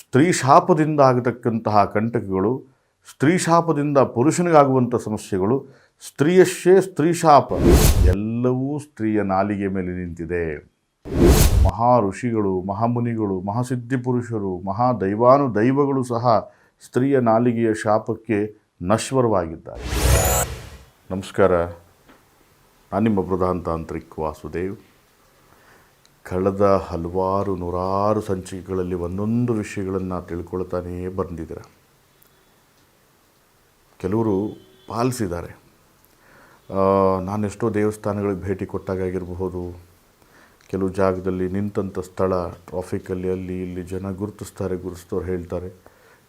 ಸ್ತ್ರೀ ಶಾಪದಿಂದ ಆಗತಕ್ಕಂತಹ ಕಂಟಕಗಳು, ಸ್ತ್ರೀ ಶಾಪದಿಂದ ಪುರುಷನಿಗಾಗುವಂಥ ಸಮಸ್ಯೆಗಳು, ಸ್ತ್ರೀಯಶ್ಚೇ ಸ್ತ್ರೀ ಶಾಪ ಎಲ್ಲವೂ ಸ್ತ್ರೀಯ ನಾಲಿಗೆ ಮೇಲೆ ನಿಂತಿದೆ. ಮಹಾ ಋಷಿಗಳು, ಮಹಾಮುನಿಗಳು, ಮಹಾಸಿದ್ಧಿ ಪುರುಷರು, ಮಹಾದೈವಾನುದೈವಗಳು ಸಹ ಸ್ತ್ರೀಯ ನಾಲಿಗೆಯ ಶಾಪಕ್ಕೆ ನಶ್ವರವಾಗಿದ್ದಾರೆ. ನಮಸ್ಕಾರ, ನಾನು ನಿಮ್ಮ ಪ್ರಧಾನ ತಾಂತ್ರಿಕ್ ವಾಸುದೇವ್. ಕಳೆದ ಹಲವಾರು ನೂರಾರು ಸಂಚಿಕೆಗಳಲ್ಲಿ ಒಂದೊಂದು ವಿಷಯಗಳನ್ನು ತಿಳ್ಕೊಳ್ತಾನೇ ಬಂದಿದ್ದೀರ. ಕೆಲವರು ಪಾಲಿಸಿದ್ದಾರೆ. ನಾನೆಷ್ಟೋ ದೇವಸ್ಥಾನಗಳಿಗೆ ಭೇಟಿ ಕೊಟ್ಟಾಗಿರಬಹುದು, ಕೆಲವು ಜಾಗದಲ್ಲಿ ನಿಂತಂಥ ಸ್ಥಳ ಟ್ರಾಫಿಕಲ್ಲಿ ಅಲ್ಲಿ ಇಲ್ಲಿ ಜನ ಗುರುತಿಸ್ತವ್ರು ಹೇಳ್ತಾರೆ,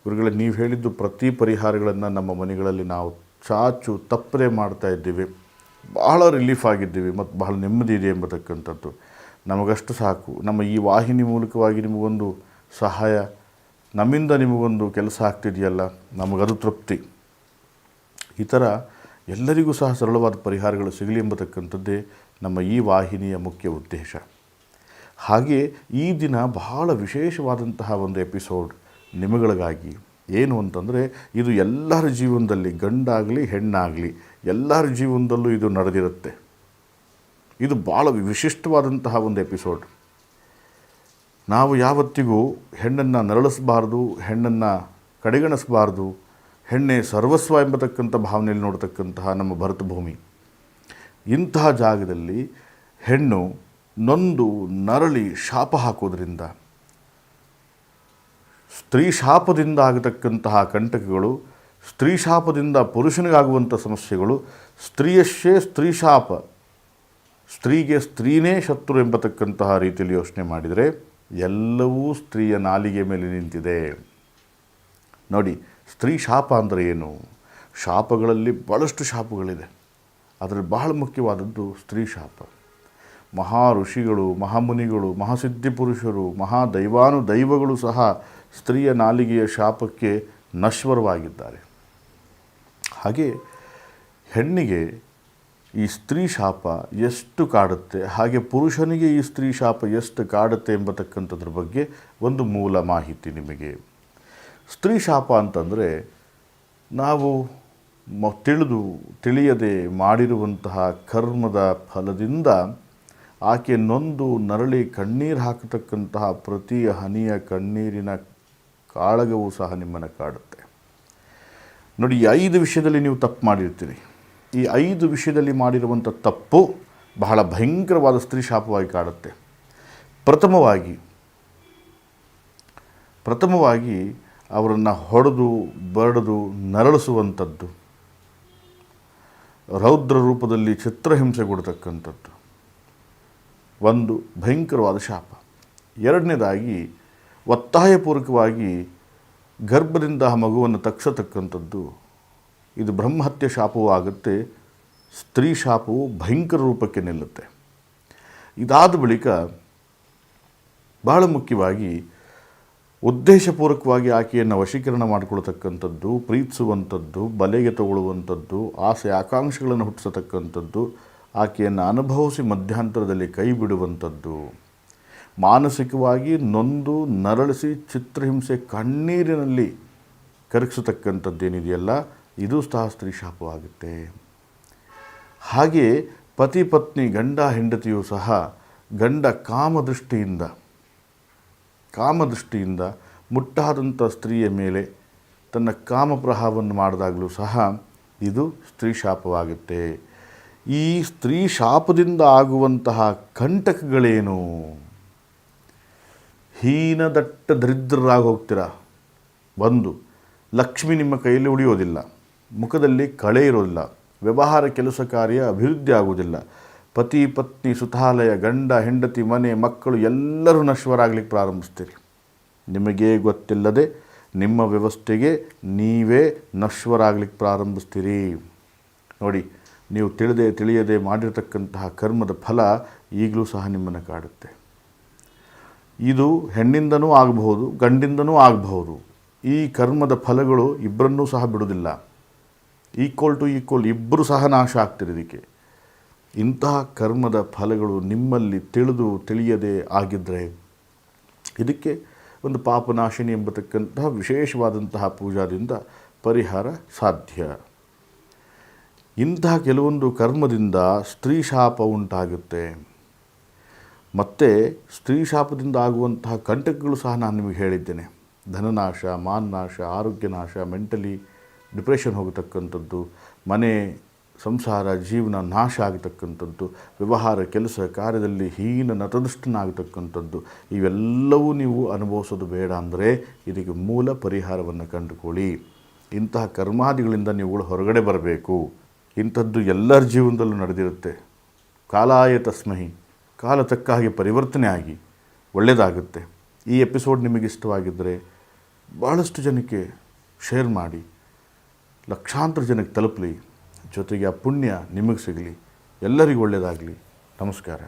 ಇವ್ರುಗಳ ನೀವು ಹೇಳಿದ್ದು ಪ್ರತಿ ಪರಿಹಾರಗಳನ್ನು ನಮ್ಮ ಮನೆಗಳಲ್ಲಿ ನಾವು ಚಾಚು ತಪ್ಪದೆ ಮಾಡ್ತಾ ಇದ್ದೀವಿ, ಬಹಳ ರಿಲೀಫ್ ಆಗಿದ್ದೀವಿ ಮತ್ತು ಬಹಳ ನೆಮ್ಮದಿ ಇದೆ ಎಂಬತಕ್ಕಂಥದ್ದು. ನಮಗಷ್ಟು ಸಾಕು. ನಮ್ಮ ಈ ವಾಹಿನಿ ಮೂಲಕವಾಗಿ ನಿಮಗೊಂದು ಸಹಾಯ, ನಮ್ಮಿಂದ ನಿಮಗೊಂದು ಕೆಲಸ ಆಗ್ತಿದೆಯಲ್ಲ, ನಮಗದು ತೃಪ್ತಿ. ಈ ಥರ ಎಲ್ಲರಿಗೂ ಸಹ ಸರಳವಾದ ಪರಿಹಾರಗಳು ಸಿಗಲಿ ಎಂಬತಕ್ಕಂಥದ್ದೇ ನಮ್ಮ ಈ ವಾಹಿನಿಯ ಮುಖ್ಯ ಉದ್ದೇಶ. ಹಾಗೆ ಈ ದಿನ ಬಹಳ ವಿಶೇಷವಾದಂತಹ ಒಂದು ಎಪಿಸೋಡ್ ನಿಮಗಳಿಗಾಗಿ. ಏನು ಅಂತಂದರೆ, ಇದು ಎಲ್ಲರ ಜೀವನದಲ್ಲಿ, ಗಂಡಾಗಲಿ ಹೆಣ್ಣಾಗಲಿ ಎಲ್ಲರ ಜೀವನದಲ್ಲೂ ಇದು ನಡೆದಿರುತ್ತೆ. ಇದು ಭಾಳ ವಿಶಿಷ್ಟವಾದಂತಹ ಒಂದು ಎಪಿಸೋಡ್. ನಾವು ಯಾವತ್ತಿಗೂ ಹೆಣ್ಣನ್ನು ನರಳಿಸಬಾರ್ದು, ಹೆಣ್ಣನ್ನು ಕಡೆಗಣಿಸಬಾರ್ದು. ಹೆಣ್ಣೆ ಸರ್ವಸ್ವ ಎಂಬತಕ್ಕಂಥ ಭಾವನೆಯಲ್ಲಿ ನೋಡ್ತಕ್ಕಂತಹ ನಮ್ಮ ಭರತ ಭೂಮಿ. ಇಂತಹ ಜಾಗದಲ್ಲಿ ಹೆಣ್ಣು ನೊಂದು ನರಳಿ ಶಾಪ ಹಾಕೋದ್ರಿಂದ, ಸ್ತ್ರೀ ಶಾಪದಿಂದ ಆಗತಕ್ಕಂತಹ ಕಂಟಕಗಳು, ಸ್ತ್ರೀ ಶಾಪದಿಂದ ಪುರುಷನಿಗಾಗುವಂಥ ಸಮಸ್ಯೆಗಳು, ಸ್ತ್ರೀಯಶ್ಚೇ ಸ್ತ್ರೀ ಶಾಪ, ಸ್ತ್ರೀಗೆ ಸ್ತ್ರೀನೇ ಶತ್ರು ಎಂಬತಕ್ಕಂತಹ ರೀತಿಯಲ್ಲಿ ಯೋಚನೆ ಮಾಡಿದರೆ ಎಲ್ಲವೂ ಸ್ತ್ರೀಯ ನಾಲಿಗೆ ಮೇಲೆ ನಿಂತಿದೆ. ನೋಡಿ, ಸ್ತ್ರೀ ಶಾಪ ಅಂದರೆ ಏನು? ಶಾಪಗಳಲ್ಲಿ ಭಾಳಷ್ಟು ಶಾಪಗಳಿದೆ. ಅದರಲ್ಲಿ ಬಹಳ ಮುಖ್ಯವಾದದ್ದು ಸ್ತ್ರೀ ಶಾಪ. ಮಹಾ ಋಷಿಗಳು, ಮಹಾಮುನಿಗಳು, ಮಹಾಸಿದ್ಧಿ ಪುರುಷರು, ಮಹಾದೈವಾನುದೈವಗಳು ಸಹ ಸ್ತ್ರೀಯ ನಾಲಿಗೆಯ ಶಾಪಕ್ಕೆ ನಶ್ವರವಾಗಿದ್ದಾರೆ. ಹಾಗೆ ಹೆಣ್ಣಿಗೆ ಈ ಸ್ತ್ರೀ ಶಾಪ ಎಷ್ಟು ಕಾಡುತ್ತೆ, ಹಾಗೆ ಪುರುಷನಿಗೆ ಈ ಸ್ತ್ರೀ ಶಾಪ ಎಷ್ಟು ಕಾಡುತ್ತೆ ಎಂಬತಕ್ಕಂಥದ್ರ ಬಗ್ಗೆ ಒಂದು ಮೂಲ ಮಾಹಿತಿ ನಿಮಗೆ. ಸ್ತ್ರೀ ಶಾಪ ಅಂತಂದರೆ, ನಾವು ತಿಳಿಯದೆ ಮಾಡಿರುವಂತಹ ಕರ್ಮದ ಫಲದಿಂದ ಆಕೆ ನೊಂದು ನರಳಿ ಕಣ್ಣೀರು ಹಾಕತಕ್ಕಂತಹ ಪ್ರತಿ ಹನಿಯ ಕಣ್ಣೀರಿನ ಕಾಳಗವೂ ಸಹ ನಿಮ್ಮನ್ನು ಕಾಡುತ್ತೆ. ನೋಡಿ, ಈ 5 ವಿಷಯದಲ್ಲಿ ನೀವು ತಪ್ಪು ಮಾಡಿರ್ತೀರಿ. ಈ 5 ವಿಷಯದಲ್ಲಿ ಮಾಡಿರುವಂಥ ತಪ್ಪು ಬಹಳ ಭಯಂಕರವಾದ ಸ್ತ್ರೀ ಶಾಪವಾಗಿ ಕಾಡುತ್ತೆ. ಪ್ರಥಮವಾಗಿ ಅವರನ್ನು ಹೊಡೆದು ಬಡಿದು ನರಳಿಸುವಂಥದ್ದು, ರೌದ್ರ ರೂಪದಲ್ಲಿ ಚಿತ್ರಹಿಂಸೆ ಕೊಡ್ತಕ್ಕಂಥದ್ದು ಒಂದು ಭಯಂಕರವಾದ ಶಾಪ. ಎರಡನೇದಾಗಿ ಒತ್ತಾಯಪೂರ್ವಕವಾಗಿ ಗರ್ಭದಿಂದ ಆ ಮಗುವನ್ನು ತಕ್ಷತಕ್ಕಂಥದ್ದು, ಇದು ಬ್ರಹ್ಮಹತ್ಯೆ ಶಾಪವೂ ಆಗುತ್ತೆ. ಸ್ತ್ರೀ ಶಾಪವು ಭಯಂಕರ ರೂಪಕ್ಕೆ ನಿಲ್ಲುತ್ತೆ. ಇದಾದ ಬಳಿಕ ಬಹಳ ಮುಖ್ಯವಾಗಿ ಉದ್ದೇಶಪೂರ್ವಕವಾಗಿ ಆಕೆಯನ್ನು ವಶೀಕರಣ ಮಾಡಿಕೊಳ್ತಕ್ಕಂಥದ್ದು, ಪ್ರೀತಿಸುವಂಥದ್ದು, ಬಲೆಗೆ ತಗೊಳ್ಳುವಂಥದ್ದು, ಆಸೆ ಆಕಾಂಕ್ಷೆಗಳನ್ನು ಹುಟ್ಟಿಸತಕ್ಕಂಥದ್ದು, ಆಕೆಯನ್ನು ಅನುಭವಿಸಿ ಮಧ್ಯಂತರದಲ್ಲಿ ಕೈ ಬಿಡುವಂಥದ್ದು, ಮಾನಸಿಕವಾಗಿ ನೊಂದು ನರಳಿಸಿ ಚಿತ್ರಹಿಂಸೆ ಕಣ್ಣೀರಿನಲ್ಲಿ ಕರಗಿಸತಕ್ಕಂಥದ್ದೇನಿದೆಯಲ್ಲ, ಇದು ಸಹ ಸ್ತ್ರೀ ಶಾಪವಾಗುತ್ತೆ. ಹಾಗೆ ಪತಿ ಪತ್ನಿ, ಗಂಡ ಹೆಂಡತಿಯೂ ಸಹ ಗಂಡ ಕಾಮದೃಷ್ಟಿಯಿಂದ ಮುಟ್ಟಾದಂಥ ಸ್ತ್ರೀಯ ಮೇಲೆ ತನ್ನ ಕಾಮಪ್ರಹಾರವನ್ನು ಮಾಡಿದಾಗಲೂ ಸಹ ಇದು ಸ್ತ್ರೀ ಶಾಪವಾಗುತ್ತೆ. ಈ ಸ್ತ್ರೀ ಶಾಪದಿಂದ ಆಗುವಂತಹ ಕಂಟಕಗಳೇನು? ಹೀನದಟ್ಟ ದರಿದ್ರರಾಗಿ ಹೋಗ್ತೀರ. ಒಂದು, ಲಕ್ಷ್ಮಿ ನಿಮ್ಮ ಕೈಯಲ್ಲಿ ಉಳಿಯೋದಿಲ್ಲ, ಮುಖದಲ್ಲಿ ಕಳೆ ಇರೋದಿಲ್ಲ, ವ್ಯವಹಾರ ಕೆಲಸ ಕಾರ್ಯ ಅಭಿವೃದ್ಧಿ ಆಗುವುದಿಲ್ಲ, ಪತಿ ಪತ್ನಿ ಸುತಾಲಯ, ಗಂಡ ಹೆಂಡತಿ, ಮನೆ ಮಕ್ಕಳು ಎಲ್ಲರೂ ನಶ್ವರಾಗಲಿಕ್ಕೆ ಪ್ರಾರಂಭಿಸ್ತೀರಿ. ನಿಮಗೇ ಗೊತ್ತಿಲ್ಲದೆ ನಿಮ್ಮ ವ್ಯವಸ್ಥೆಗೆ ನೀವೇ ನಶ್ವರಾಗಲಿಕ್ಕೆ ಪ್ರಾರಂಭಿಸ್ತೀರಿ. ನೋಡಿ, ನೀವು ತಿಳಿಯದೆ ಮಾಡಿರ್ತಕ್ಕಂತಹ ಕರ್ಮದ ಫಲ ಈಗಲೂ ಸಹ ನಿಮ್ಮನ್ನು ಕಾಡುತ್ತೆ. ಇದು ಹೆಣ್ಣಿಂದನೂ ಆಗಬಹುದು, ಗಂಡಿಂದನೂ ಆಗಬಹುದು. ಈ ಕರ್ಮದ ಫಲಗಳು ಇಬ್ಬರನ್ನೂ ಸಹ ಬಿಡೋದಿಲ್ಲ. ಈಕ್ವಲ್ ಟು ಈಕ್ವಲ್ ಇಬ್ಬರು ಸಹ ನಾಶ ಆಗ್ತಿದೆ. ಇದಕ್ಕೆ ಇಂತಹ ಕರ್ಮದ ಫಲಗಳು ನಿಮ್ಮಲ್ಲಿ ತಿಳಿಯದೆ ಆಗಿದ್ದರೆ ಇದಕ್ಕೆ ಒಂದು ಪಾಪನಾಶಿನಿ ಎಂಬತಕ್ಕಂತಹ ವಿಶೇಷವಾದಂತಹ ಪೂಜಾದಿಂದ ಪರಿಹಾರ ಸಾಧ್ಯ. ಇಂತಹ ಕೆಲವೊಂದು ಕರ್ಮದಿಂದ ಸ್ತ್ರೀ ಶಾಪ ಉಂಟಾಗುತ್ತೆ. ಮತ್ತು ಸ್ತ್ರೀ ಶಾಪದಿಂದ ಆಗುವಂತಹ ಕಂಟಕಗಳು ಸಹ ನಾನು ನಿಮಗೆ ಹೇಳಿದ್ದೇನೆ. ಧನನಾಶ, ಮಾನನಾಶ, ಆರೋಗ್ಯನಾಶ, ಮೆಂಟಲಿ ಡಿಪ್ರೆಷನ್ ಹೋಗತಕ್ಕಂಥದ್ದು, ಮನೆ ಸಂಸಾರ ಜೀವನ ನಾಶ ಆಗತಕ್ಕಂಥದ್ದು, ವ್ಯವಹಾರ ಕೆಲಸ ಕಾರ್ಯದಲ್ಲಿ ಹೀನ ನತದೃಷ್ಟನಾಗತಕ್ಕಂಥದ್ದು, ಇವೆಲ್ಲವೂ ನೀವು ಅನುಭವಿಸೋದು ಬೇಡ ಅಂದರೆ ಇದಕ್ಕೆ ಮೂಲ ಪರಿಹಾರವನ್ನು ಕಂಡುಕೊಳ್ಳಿ. ಇಂತಹ ಕರ್ಮಾದಿಗಳಿಂದ ನೀವುಗಳು ಹೊರಗಡೆ ಬರಬೇಕು. ಇಂಥದ್ದು ಎಲ್ಲರ ಜೀವನದಲ್ಲೂ ನಡೆದಿರುತ್ತೆ. ಕಾಲಾಯ ತಸ್ಮಹಿ, ಕಾಲ ತಕ್ಕ ಹಾಗೆ ಪರಿವರ್ತನೆ ಆಗಿ ಒಳ್ಳೆಯದಾಗುತ್ತೆ. ಈ ಎಪಿಸೋಡ್ ನಿಮಗೆ ಇಷ್ಟವಾಗಿದ್ದರೆ ಭಾಳಷ್ಟು ಜನಕ್ಕೆ ಶೇರ್ ಮಾಡಿ, ಲಕ್ಷಾಂತರ ಜನಕ್ಕೆ ತಲುಪಲಿ. ಜೊತೆಗೆ ಆ ಪುಣ್ಯ ನಿಮಗೆ ಸಿಗಲಿ. ಎಲ್ಲರಿಗೂ ಒಳ್ಳೆಯದಾಗಲಿ. ನಮಸ್ಕಾರ.